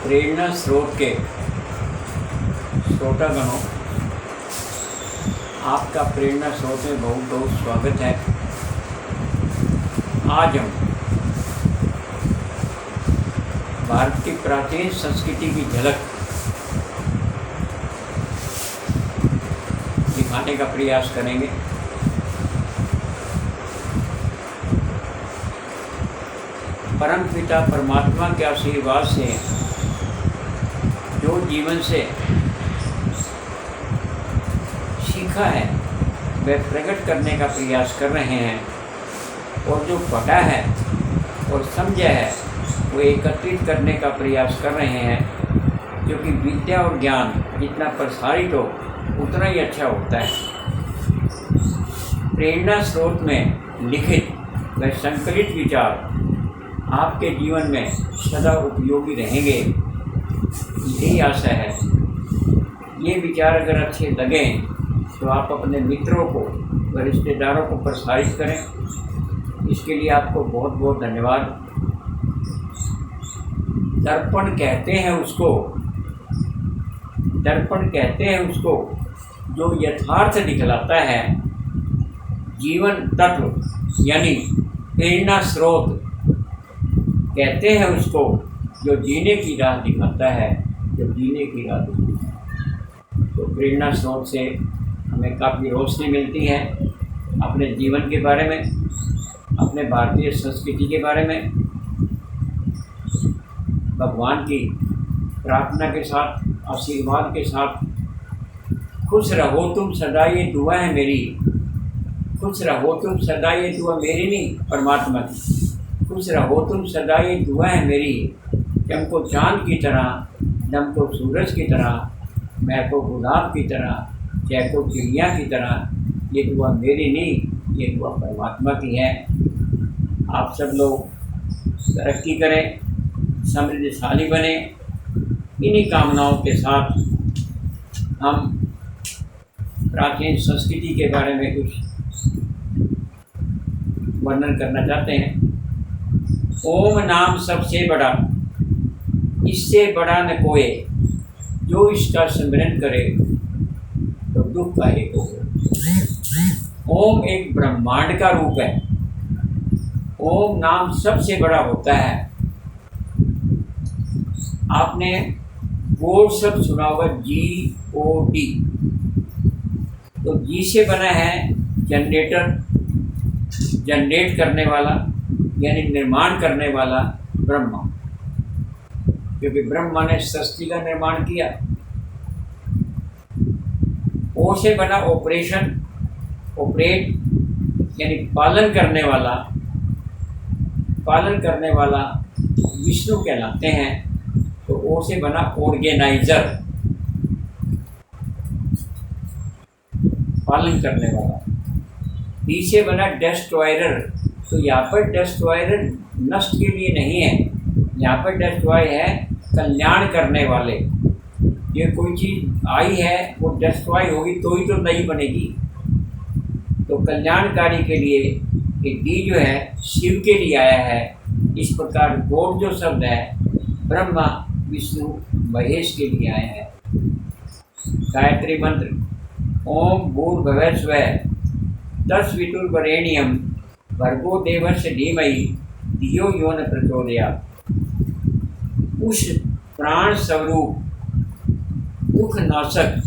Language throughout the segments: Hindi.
प्रेरणा स्रोत के श्रोतागणों, आपका प्रेरणा स्रोत में बहुत बहुत स्वागत है। आज हम भारत की प्राचीन संस्कृति की झलक दिखाने का प्रयास करेंगे। परम पिता परमात्मा के आशीर्वाद से जो जीवन से सीखा है वह प्रकट करने का प्रयास कर रहे हैं, और जो पढ़ा है और समझा है वो एकत्रित करने का प्रयास कर रहे हैं, क्योंकि विद्या और ज्ञान जितना प्रसारित हो उतना ही अच्छा होता है। प्रेरणा स्रोत में लिखित व संकलित विचार आपके जीवन में सदा उपयोगी रहेंगे, यही आशा है। ये विचार अगर अच्छे लगें तो आप अपने मित्रों को व रिश्तेदारों को प्रसारित करें। इसके लिए आपको बहुत बहुत धन्यवाद। दर्पण कहते हैं उसको जो यथार्थ दिखलाता है। जीवन तत्व यानी प्रेरणा स्रोत कहते हैं उसको जो जीने की राह दिखाता है, तो प्रेरणा स्रोत से हमें काफ़ी रोशनी मिलती है अपने जीवन के बारे में, अपने भारतीय संस्कृति के बारे में। भगवान की प्रार्थना के साथ, आशीर्वाद के साथ, खुश रहो तुम सदा, ये दुआ है मेरी। खुश रहो तुम सदा, ये दुआ मेरी नहीं, परमात्मा की। खुश रहो तुम सदा, ये दुआ है मेरी। हमको चाँद की तरह, दम को सूरज की तरह, मैं को गुलाब की तरह, चाहे को चिड़िया की तरह। ये दुआ मेरी नहीं, ये दुआ परमात्मा की है। आप सब लोग तरक्की करें, समृद्धशाली बने। इन्हीं कामनाओं के साथ हम प्राचीन संस्कृति के बारे में कुछ वर्णन करना चाहते हैं। ओम नाम सबसे बड़ा, इससे बड़ा न कोई, जो इसका स्मरण करे तो दुख का एक हो। ओम एक ब्रह्मांड का रूप है। ओम नाम सबसे बड़ा होता है। आपने बोर्ड शब्द सुना होगा, GOD। तो जी से बना है जनरेटर, जनरेट करने वाला यानी निर्माण करने वाला ब्रह्मा, क्योंकि ब्रह्मा ने सृष्टि का निर्माण किया। ओ से बना ऑपरेशन, ऑपरेट यानी पालन करने वाला विष्णु कहलाते हैं। तो ओ से बना ऑर्गेनाइजर, पालन करने वाला। डी से बना डिस्ट्रॉयर। तो यहाँ पर डिस्ट्रॉयर नष्ट के लिए नहीं है, यहाँ पर डिस्ट्रॉय है कल्याण करने वाले। ये कोई चीज़ आई है वो डिस्ट्रॉय होगी तो ही तो नहीं बनेगी। तो कल्याणकारी के लिए एक डी जो है शिव के लिए आया है। इस प्रकार गॉड जो शब्द है ब्रह्मा विष्णु महेश के लिए आया है। गायत्री मंत्र, ओम भूर्भुवः स्वः तत्सवितुर्वरेण्यं भर्गो देवस्य धीमहि धियो यो न प्रचोदयात्। उस प्राण स्वरूप, दुख नाशक,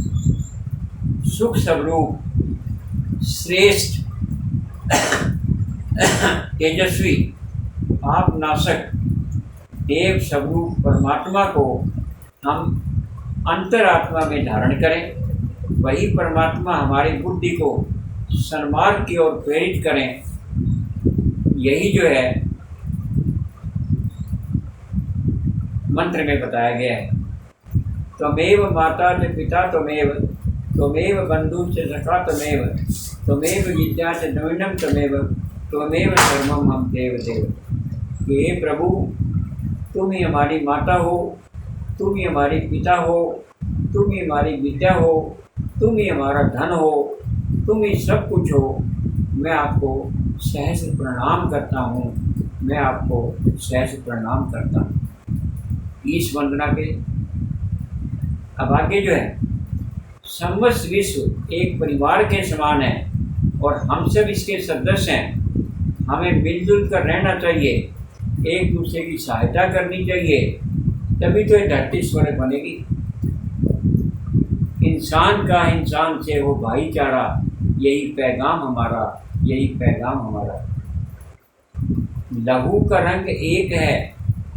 सुख स्वरूप, श्रेष्ठ, तेजस्वी, पाप नाशक देव स्वरूप परमात्मा को हम अंतरात्मा में धारण करें। वही परमात्मा हमारी बुद्धि को सन्मार्ग की ओर प्रेरित करें। यही जो है मंत्र में बताया गया है। त्वमेव माता च पिता त्वमेव, त्वमेव बंधु च सखा त्वमेव, त्वमेव विद्या च द्रविणं त्वमेव, त्वमेव सर्वं मम देव देव। हे प्रभु, तुम ही हमारी माता हो, तुम ही हमारी पिता हो, तुम ही हमारी विद्या हो, तुम ही हमारा धन हो, तुम ही सब कुछ हो। मैं आपको सहस्र प्रणाम करता हूँ, मैं आपको सहस्र प्रणाम करता हूँ। ईश वंदना के। अब आगे जो है, समस्त विश्व एक परिवार के समान है और हम सब इसके सदस्य हैं। हमें मिलजुल कर रहना चाहिए, एक दूसरे की सहायता करनी चाहिए, तभी तो ये धरती स्वर्ग बनेगी। इंसान का इंसान से हो भाईचारा, यही पैगाम हमारा, यही पैगाम हमारा। लहू का रंग एक है,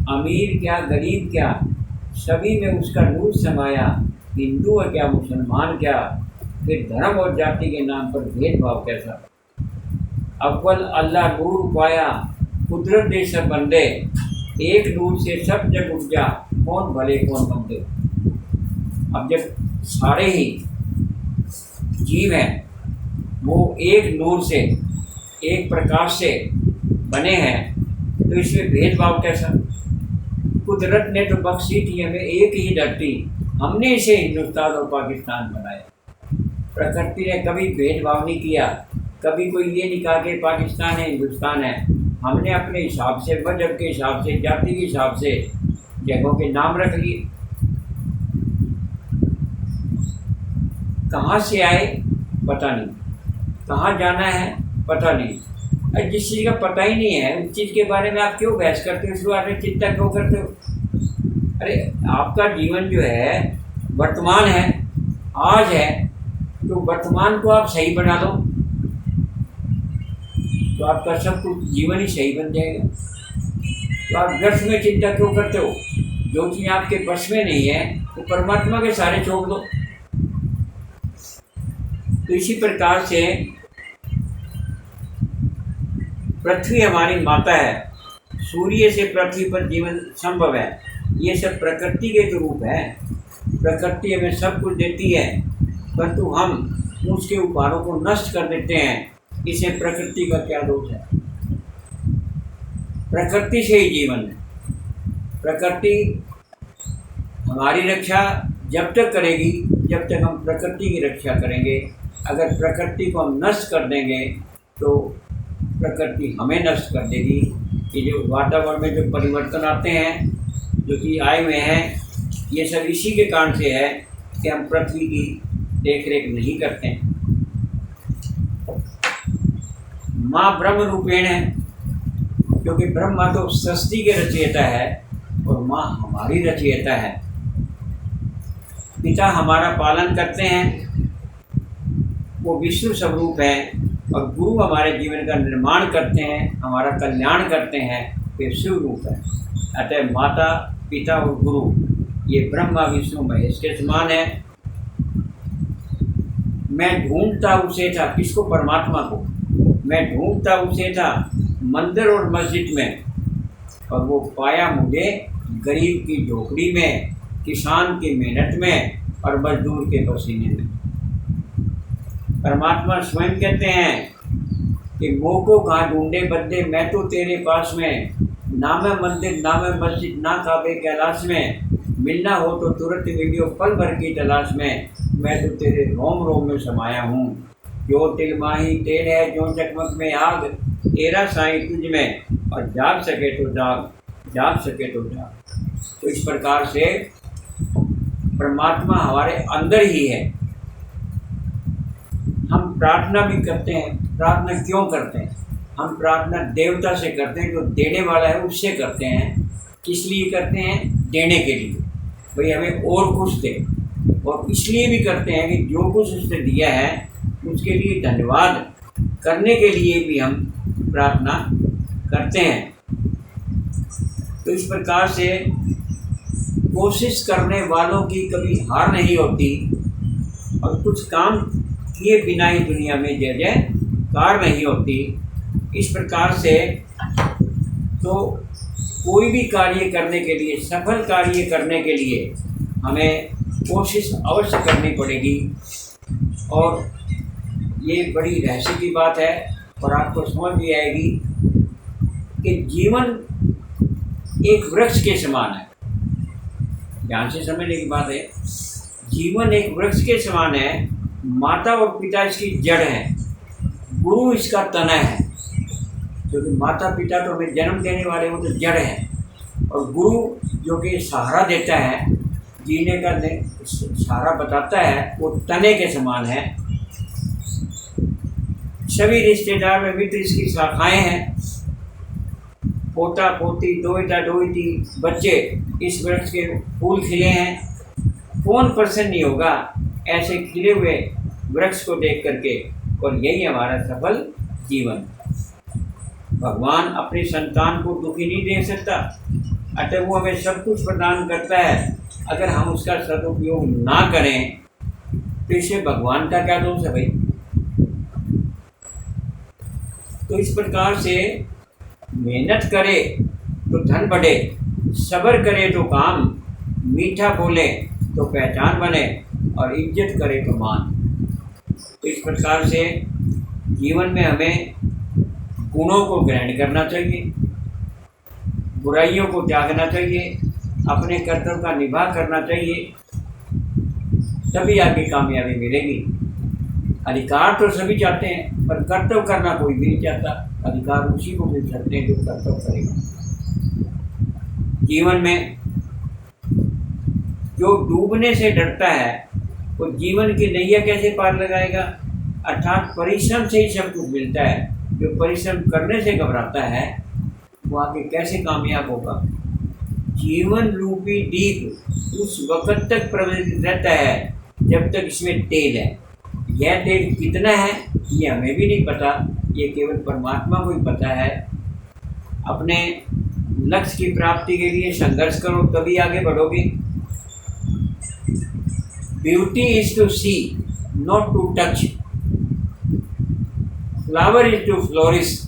अमीर क्या गरीब क्या, सभी में उसका नूर समाया। हिंदू है क्या मुसलमान क्या, फिर धर्म और जाति के नाम पर भेदभाव कैसा। अव्वल अल्लाह नूर पाया, कुदरत दे सब बंदे, एक नूर से सब जग उपजा, कौन भले कौन मंदे। अब जब सारे ही जीव हैं वो एक नूर से, एक प्रकाश से बने हैं, तो इसमें भेदभाव कैसा। कुदरत ने तो बख्शी थी हमें एक ही धरती, हमने इसे हिंदुस्तान और पाकिस्तान बनाया। प्रकृति ने कभी भेदभाव नहीं किया, कभी कोई ये नहीं कहा कि पाकिस्तान है हिंदुस्तान है। हमने अपने हिसाब से, मजहब के हिसाब से, जाति के हिसाब से जगहों के नाम रख लिए। कहाँ से आए पता नहीं, कहाँ जाना है पता नहीं। अरे जिस चीज़ का पता ही नहीं है उस चीज़ के बारे में आप क्यों बहस करते हो, उसके बारे में चिंता क्यों करते हो। अरे आपका जीवन जो है वर्तमान है, आज है, तो वर्तमान को आप सही बना लो तो आपका सब कुछ जीवन ही सही बन जाएगा। तो आप व्यर्थ में चिंता क्यों करते हो, जो चीज़ आपके बस में नहीं है वो तो परमात्मा के सहारे छोड़ दो। तो इसी प्रकार से पृथ्वी हमारी माता है, सूर्य से पृथ्वी पर जीवन संभव है। ये सब प्रकृति के जो रूप है, प्रकृति हमें सब कुछ देती है, परंतु हम उसके उपहारों को नष्ट कर देते हैं। इसे प्रकृति का क्या दोष है। प्रकृति से ही जीवन है। प्रकृति हमारी रक्षा जब तक करेगी जब तक हम प्रकृति की रक्षा करेंगे। अगर प्रकृति को हम नष्ट कर देंगे तो प्रकृति हमें नष्ट कर देगी। ये जो वातावरण में जो परिवर्तन आते हैं, जो कि आए हुए हैं, ये सब इसी के कारण से है कि हम पृथ्वी की देख रेख नहीं करते हैं। माँ ब्रह्म रूपेण है, क्योंकि ब्रह्मा तो सृष्टि के रचयिता है और माँ हमारी रचयिता है। पिता हमारा पालन करते हैं, वो विष्णु स्वरूप है, और गुरु हमारे जीवन का निर्माण करते हैं, हमारा कल्याण करते हैं, वे शिव रूप है। अतः माता, पिता और गुरु ये ब्रह्मा विष्णु महेश के समान है। मैं ढूंढता उसे था, किसको, परमात्मा को। मैं ढूंढता उसे था मंदिर और मस्जिद में, और वो पाया मुझे गरीब की झोपड़ी में, किसान की मेहनत में और मजदूर के पसीने में। परमात्मा स्वयं कहते हैं कि मोह को कहाँ ढूंढे बंदे, मैं तो तेरे पास में, ना मैं मंदिर ना मैं मस्जिद ना काबे कैलाश में, मिलना हो तो तुरंत मिलियो पल भर की तलाश में, मैं तो तेरे रोम रोम में समाया हूँ। जो तिल माही तेल है, जो चकमक में आग, तेरा साईं तुझ में, और जाग सके तो जाग, जाग सके तो जाग। तो इस प्रकार से परमात्मा हमारे अंदर ही है। हम प्रार्थना भी करते हैं। प्रार्थना क्यों करते हैं? हम प्रार्थना देवता से करते हैं, जो देने वाला है उससे करते हैं। किस लिए करते हैं? देने के लिए, भाई हमें और कुछ दे। और इसलिए भी करते हैं कि जो कुछ उसने दिया है उसके लिए धन्यवाद करने के लिए भी हम प्रार्थना करते हैं। तो इस प्रकार से कोशिश करने वालों की कभी हार नहीं होती, और कुछ काम किए बिना ही दुनिया में जय जयकार नहीं होती। इस प्रकार से तो कोई भी कार्य करने के लिए, सफल कार्य करने के लिए हमें कोशिश अवश्य करनी पड़ेगी। और ये बड़ी रहस्य की बात है, और आपको समझ भी आएगी कि जीवन एक वृक्ष के समान है। ध्यान से समझने की बात है। जीवन एक वृक्ष के समान है। माता और पिता इसकी जड़ है, गुरु इसका तना है। क्योंकि माता पिता तो हमें जन्म देने वाले, वो तो जड़ है। और गुरु जो कि सहारा देता है, जीने का सहारा बताता है, वो तने के समान है। सभी रिश्तेदार में मित्र इसकी शाखाएं हैं। पोता पोती, दोहिता दोहिती, बच्चे इस वृक्ष के फूल खिले हैं। कौन प्रसन्न नहीं होगा ऐसे खिले हुए वृक्ष को देख करके। और यही हमारा सफल जीवन। भगवान अपनी संतान को दुखी नहीं दे सकता, अतः वो हमें सब कुछ प्रदान करता है। अगर हम उसका सदुपयोग ना करें तो इससे भगवान का क्या दोष है भाई। तो इस प्रकार से मेहनत करे तो धन बढ़े, सब्र करे तो काम, मीठा बोले तो पहचान बने, और इज्जत करे तो मान। तो इस प्रकार से जीवन में हमें गुणों को ग्रहण करना चाहिए, बुराइयों को त्यागना चाहिए, अपने कर्तव्य का निभा करना चाहिए, तभी आगे कामयाबी मिलेगी। अधिकार तो सभी चाहते हैं, पर कर्तव्य करना कोई भी नहीं चाहता। अधिकार उसी को मिल सकते हैं जो कर्तव्य करेगा। जीवन में जो डूबने से डरता है वो जीवन की नैया कैसे पार लगाएगा। अर्थात परिश्रम से ही सब कुछ मिलता है। जो परिश्रम करने से घबराता है वो आगे कैसे कामयाब होगा। जीवन रूपी दीप उस वक्त तक प्रज्वलित रहता है जब तक इसमें तेल है। यह तेल कितना है ये हमें भी नहीं पता, ये केवल परमात्मा को ही पता है। अपने लक्ष्य की प्राप्ति के लिए संघर्ष करो, तभी आगे बढ़ोगे। Beauty is to see, not to touch. Flower is to flourish,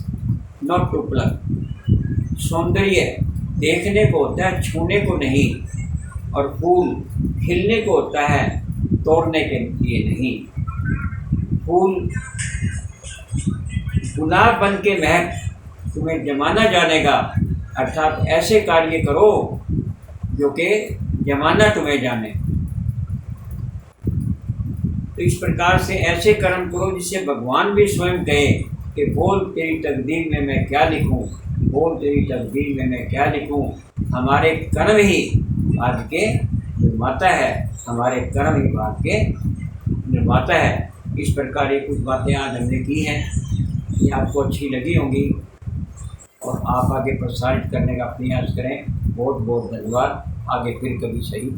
not to pluck. सौंदर्य देखने को होता है, छूने को नहीं। और फूल खिलने को होता है, तोड़ने के लिए नहीं। फूल गुलाब बन के महक तुम्हें जमाना जानेगा। अर्थात ऐसे कार्य करो जो कि जमाना तुम्हें जाने। तो इस प्रकार से ऐसे कर्म करो जिससे भगवान भी स्वयं कहे कि बोल तेरी तकदीर में मैं क्या लिखूं, बोल तेरी तकदीर में मैं क्या लिखूं। हमारे कर्म ही भाग्य के निर्माता है, हमारे कर्म ही भाग्य के निर्माता है। इस प्रकार ये कुछ बातें आज हमने की हैं, ये आपको अच्छी लगी होंगी और आप आगे प्रसारित करने का प्रयास करें। बहुत बहुत धन्यवाद। आगे फिर कभी सही